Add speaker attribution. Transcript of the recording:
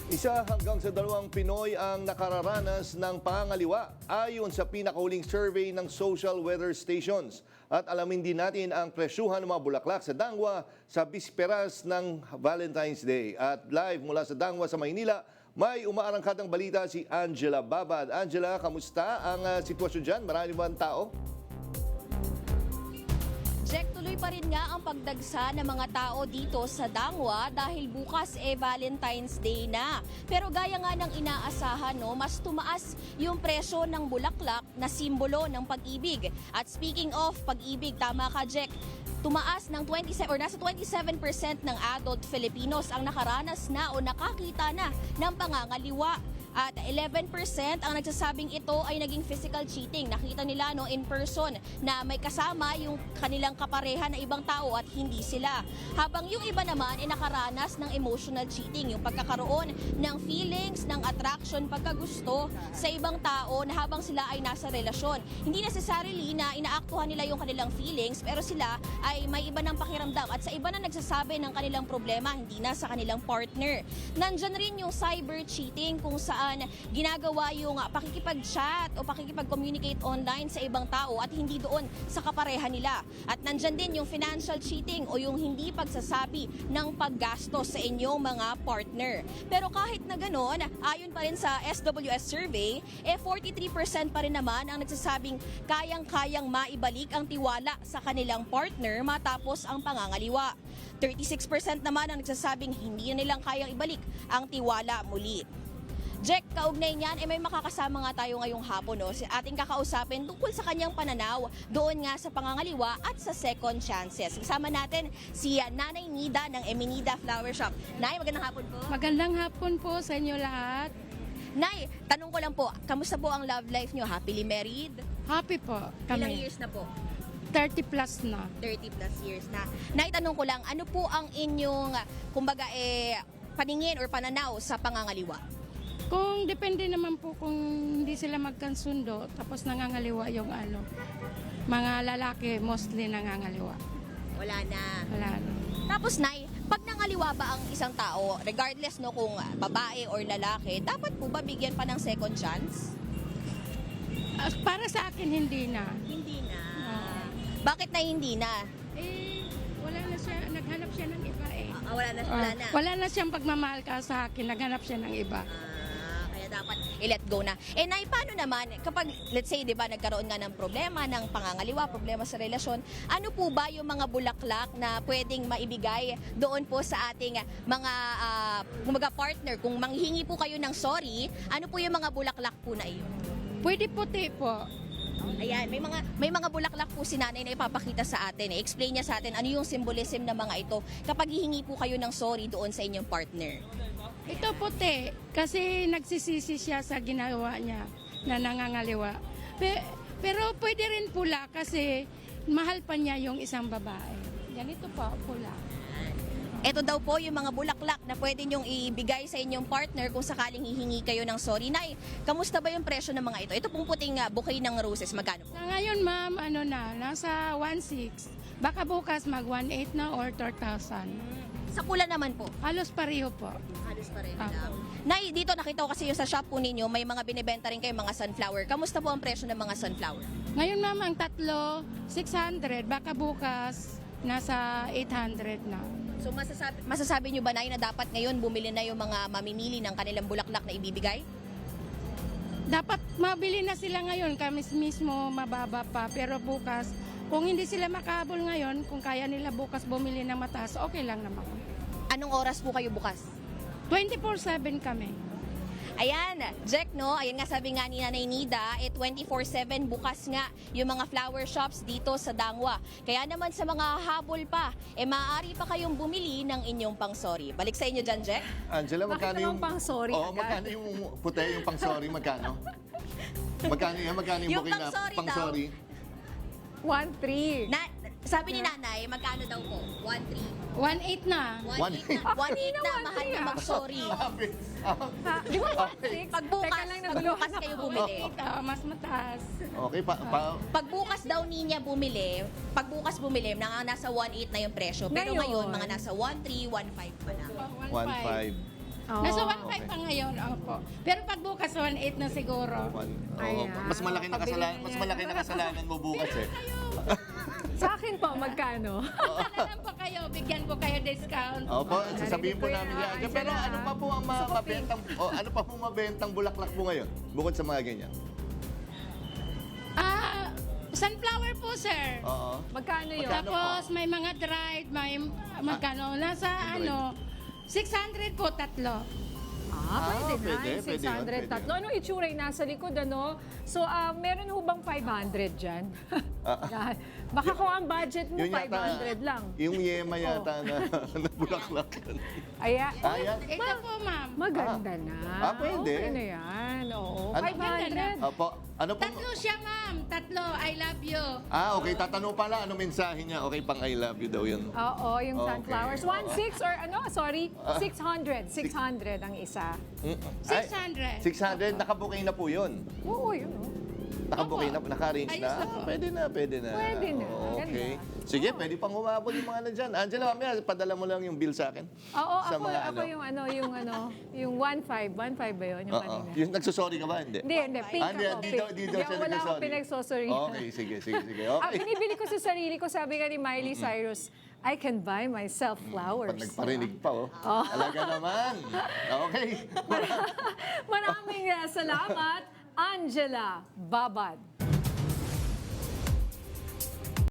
Speaker 1: Isa hanggang sa 2 Pinoy ang nakararanas ng pangangaliwa ayon sa pinakahuling survey ng Social Weather Stations. At alamin din natin ang presyuhan ng mga bulaklak sa Dangwa sa bisperas ng Valentine's Day. At live mula sa Dangwa sa Maynila, may umaarangkadang balita si Angela Babad. Angela, kamusta ang sitwasyon dyan? Marami ba ang tao?
Speaker 2: Jack, tuloy pa rin nga ang pagdagsa ng mga tao dito sa Dangwa dahil bukas Valentine's Day na. Pero gaya nga ng inaasahan, mas tumaas yung presyo ng bulaklak na simbolo ng pag-ibig. At speaking of pag-ibig, tama ka Jack, tumaas ng 27 or nasa 27% ng adult Filipinos ang nakaranas na o nakakita na ng pangangaliwa. At 11% ang nagsasabing ito ay naging physical cheating. Nakita nila in person na may kasama yung kanilang kapareha na ibang tao at hindi sila. Habang yung iba naman ay nakaranas ng emotional cheating, yung pagkakaroon ng feelings, ng attraction, pagkagusto sa ibang tao na habang sila ay nasa relasyon. Hindi necessarily na inaaktuhan nila yung kanilang feelings, pero sila ay may iba ng pakiramdam at sa iba na nagsasabi ng kanilang problema, hindi na sa kanilang partner. Nandyan rin yung cyber cheating kung saan ginagawa yung pakikipag-chat o pakikipag-communicate online sa ibang tao at hindi doon sa kapareha nila. At nandyan din yung financial cheating o yung hindi pagsasabi ng paggastos sa inyong mga partner. Pero kahit na ganoon, ayon pa rin sa SWS survey, 43% pa rin naman ang nagsasabing kayang-kayang maibalik ang tiwala sa kanilang partner matapos ang pangangaliwa. 36% naman ang nagsasabing hindi na nilang kayang ibalik ang tiwala muli. Jack, kaugnay niyan, may makakasama nga tayo ngayong hapon, si ating kakausapin tungkol sa kanyang pananaw doon nga sa pangangaliwa at sa second chances. Kasama natin si Nanay Nida ng Eminida Flower Shop. Nay, magandang hapon po.
Speaker 3: Magandang hapon po sa inyo lahat.
Speaker 2: Nay, tanong ko lang po, kamusta po ang love life niyo? Happily married?
Speaker 3: Happy po
Speaker 2: Ilang
Speaker 3: kami.
Speaker 2: years na po?
Speaker 3: 30 plus na.
Speaker 2: 30 plus years na. Nay, tanong ko lang, ano po ang inyong, kumbaga, paningin or pananaw sa pangangaliwa?
Speaker 3: Kung depende naman po kung hindi sila magkansundo, tapos nangangaliwa yung mga lalaki mostly nangangaliwa.
Speaker 2: Wala na.
Speaker 3: Wala na.
Speaker 2: Tapos, Nay, pag nangaliwa ba ang isang tao, regardless kung babae or lalaki, dapat po ba bigyan pa ng second chance?
Speaker 3: Para sa akin, hindi na.
Speaker 2: Hindi na. Bakit na hindi na?
Speaker 3: Wala na siya, naghanap siya ng iba eh.
Speaker 2: Wala na, wala na.
Speaker 3: Wala na siyang pagmamahal ka sa akin, naghanap siya ng iba.
Speaker 2: Kaya dapat i-let go na. Nay, paano naman kapag, let's say, di ba, nagkaroon nga ng problema, ng pangangaliwa, problema sa relasyon, ano po ba yung mga bulaklak na pwedeng maibigay doon po sa ating mga kumaga partner? Kung manghingi po kayo ng sorry, ano po yung mga bulaklak po na iyon?
Speaker 3: Pwede puti po.
Speaker 2: Ayan, may mga bulaklak po si Nanay na ipapakita sa atin. Explain niya sa atin ano yung symbolism ng mga ito kapag hihingi po kayo ng sorry doon sa inyong partner.
Speaker 3: Ito puti, kasi nagsisisi siya sa ginawa niya na nangangaliwa. Pero pwede rin pula kasi mahal pa niya yung isang babae. Ganito po, pula.
Speaker 2: Ito daw po yung mga bulaklak na pwede nyong ibigay sa inyong partner kung sakaling hihingi kayo ng sorry. Nay, kamusta ba yung presyo ng mga ito? Ito pong puting bouquet ng roses, magkano po?
Speaker 3: Sa ngayon ma'am, nasa 1.6. Baka bukas mag 1.8 na or 4,000.
Speaker 2: Sa pula naman po?
Speaker 3: Halos pareho po.
Speaker 2: Halos pa rin
Speaker 3: Apo.
Speaker 2: lang. Nay, dito nakita ko kasi yung sa shop po ninyo, may mga binibenta rin kayo mga sunflower. Kamusta po ang presyo ng mga sunflower?
Speaker 3: Ngayon ma'am, ang tatlo, 600. Baka bukas, nasa 800 na.
Speaker 2: So masasabi nyo ba, Nay, na dapat ngayon bumili na yung mga mamimili ng kanilang bulaklak na ibibigay?
Speaker 3: Dapat mabili na sila ngayon, kami mismo mababa pa. Pero bukas, kung hindi sila makahabol ngayon, kung kaya nila bukas bumili ng mataas, okay lang naman.
Speaker 2: Anong oras po kayo bukas?
Speaker 3: 24/7 kami.
Speaker 2: Ayan, Jack, ayan nga sabi nga ni Nanay Nida, 24/7 bukas nga yung mga flower shops dito sa Dangwa. Kaya naman sa mga habol pa, maaari pa kayong bumili ng inyong pang-sorry. Balik sa inyo dyan, Jack.
Speaker 1: Angela, magkano
Speaker 4: Bakit
Speaker 1: yung
Speaker 4: naman pang-sorry
Speaker 1: Oo,
Speaker 4: agad?
Speaker 1: magkano yung puti, yung pang-sorry, magkano? Magkano yung
Speaker 2: Yung
Speaker 1: booking na
Speaker 2: pang-sorry daw.
Speaker 1: pang-sorry?
Speaker 4: 1.3.
Speaker 2: Sabi ni Nanay, magkano daw po? 1.3.
Speaker 3: 1.8 na.
Speaker 2: 1.8 na. 1.8 na, mahal na mag-sorry.
Speaker 4: Di ba 1.6?
Speaker 2: Pagbukas kayo bumili.
Speaker 3: Mas mataas.
Speaker 1: Okay,
Speaker 2: Pagbukas daw niya bumili, pagbukas bumili, nasa 1.8 na yung presyo. Pero ngayon,
Speaker 4: Ngayon,
Speaker 2: mga nasa 1.3, 1.5 pa na.
Speaker 1: 1.5.
Speaker 4: Oh.
Speaker 3: Nasa 1.5 Ay, pa ngayon, opo. Pero pag bukas, 1.8 na siguro.
Speaker 1: Oo,
Speaker 4: Ayan.
Speaker 1: mas malaki na kasalanan, mas malaki na kasalanan mo bukas eh.
Speaker 4: Sa akin po, magkano?
Speaker 3: Punta na lang po kayo, bigyan ko kayo discount.
Speaker 1: Opo, sasabihin po
Speaker 4: Narinig ko
Speaker 1: namin
Speaker 4: yan,
Speaker 1: yan.
Speaker 4: Angela.
Speaker 1: Pero ano pa po ang mga mabentang, ano pa po mabentang bulaklak po ngayon? Bukod sa mga ganyan.
Speaker 3: Sunflower po, sir.
Speaker 1: Oo.
Speaker 4: Magkano yun?
Speaker 1: Magkano?
Speaker 3: Tapos may mga dried, may magkano. Nasa
Speaker 1: Dried.
Speaker 3: 600 po, tatlo.
Speaker 4: Pwede na.
Speaker 1: pwede
Speaker 4: 600
Speaker 1: yun, pwede
Speaker 4: tatlo. Anong itsura yung nasa likod, ano? So, meron ho bang 500 dyan? Baka kung ang budget mo,
Speaker 1: Yun yata,
Speaker 4: 500 lang.
Speaker 1: Yung yema yata na, na bulaklak.
Speaker 4: Ayan.
Speaker 1: Ayan.
Speaker 3: Ito po, ma'am.
Speaker 4: Maganda na.
Speaker 1: Pwede.
Speaker 4: Okay na yan. Oo.
Speaker 1: Ano?
Speaker 4: 500.
Speaker 1: Opo, ano po?
Speaker 3: Tatlo siya, ma'am. Tatlo. I love you.
Speaker 1: Okay, tatanong pala, ano mensahe niya? Okay, pang I love you daw yun.
Speaker 4: Oo, yung
Speaker 1: Okay.
Speaker 4: sunflowers. 1.6 or ano, sorry, 600. 600 ang isa.
Speaker 3: 600.
Speaker 1: 600, nakabuking na po yun.
Speaker 4: Oo, yun. Oh.
Speaker 1: Nakabuking na, naka-arrange
Speaker 3: Ayos
Speaker 1: na.
Speaker 3: na po.
Speaker 1: Pwede na, pwede na.
Speaker 4: Pwede na,
Speaker 1: Okay.
Speaker 4: ganda.
Speaker 1: Sige, pwede pang humabol yung mga nandyan. Angela, mamaya, padala mo lang yung bill sa akin.
Speaker 4: Oo,
Speaker 1: Sa
Speaker 4: ako,
Speaker 1: mga
Speaker 4: ako yung 1.5. 1.5 ba yun? Yung
Speaker 1: Oo.
Speaker 4: kanina.
Speaker 1: Yung nagsusorry ka ba? Hindi.
Speaker 4: Hindi, pink
Speaker 1: Hindi,
Speaker 4: ako.
Speaker 1: di
Speaker 4: Pink.
Speaker 1: daw siya
Speaker 4: Wala akong
Speaker 1: nagsasorry.
Speaker 4: pinagsosorry.
Speaker 1: Okay, sige. Okay.
Speaker 4: Binibili ko sa sarili ko, sabi nga ni Miley Cyrus, I can buy myself flowers.
Speaker 1: Pag nagparinig pa, Talaga naman. Okay.
Speaker 4: Maraming salamat, Angela Babad.